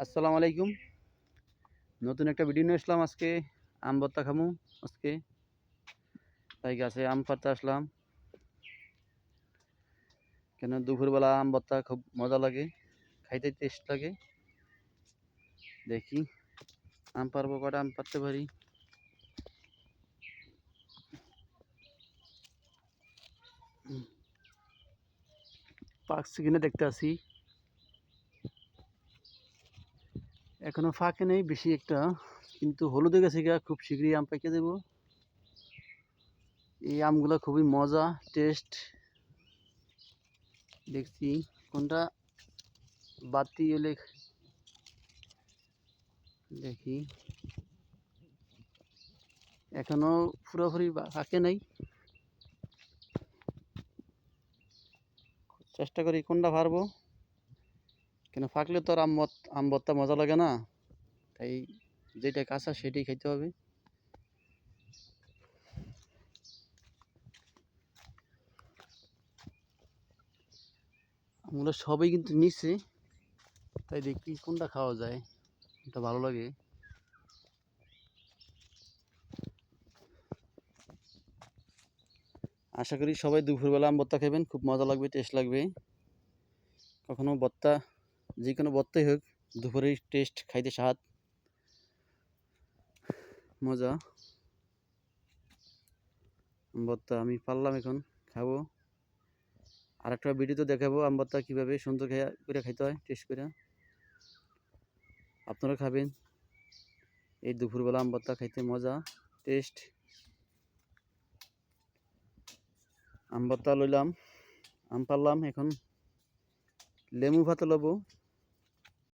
আসসালামু আলাইকুম। নতুন একটা ভিডিও নিয়ে আসলাম আজকে। আম ভর্তা খামু আজকে। তাই গাছে আম পাড়তে আসলাম। কেন দুপুরবেলা আম ভর্তা খুব মজা লাগে, খাইতে টেস্ট লাগে। দেখি আম পারবো, কটা আম পারতে পারি। পাকছে কিনা দেখতে আসি। এখনো ফাঁকে নেই বেশি একটা, কিন্তু হলুদে গেছে গা, খুব শীঘ্রই আম পেকে দেবো। এই আমগুলো খুবই মজা, টেস্ট। দেখছি কোনটা বাতি এলে দেখি। এখনো পুরোপুরি ফাঁকে নাই, চেষ্টা করি কোনটা পারবো। কেন ফাঁকলে তো আর আম ভর্তা মজা লাগে না, তাই যেটা কাঁচা সেটাই খাইতে হবে। আমগুলো সবই কিন্তু নিচে, তাই দেখি কোনটা খাওয়া যায়, কোনটা ভালো লাগে। আশা করি সবাই দুপুরবেলা আম ভর্তা খাবেন, খুব মজা লাগবে, টেস্ট লাগবে। কখনো ভর্তা, যে কোনো ভর্তাই হোক, দুপুরের টেস্ট খাইতে স্বাদ, মজা। আম ভর্তা আমি পারলাম, এখন খাবো। আর একটা ভিডিওতে দেখাবো আম ভর্তা কীভাবে সুন্দর করে খাইতে হয়, টেস্ট করে। আপনারা খাবেন, এই দুপুরবেলা আম ভর্তা খাইতে মজা, টেস্ট। আম ভর্তা লইলাম, আম পারলাম, এখন লেবু ভাতে লবো।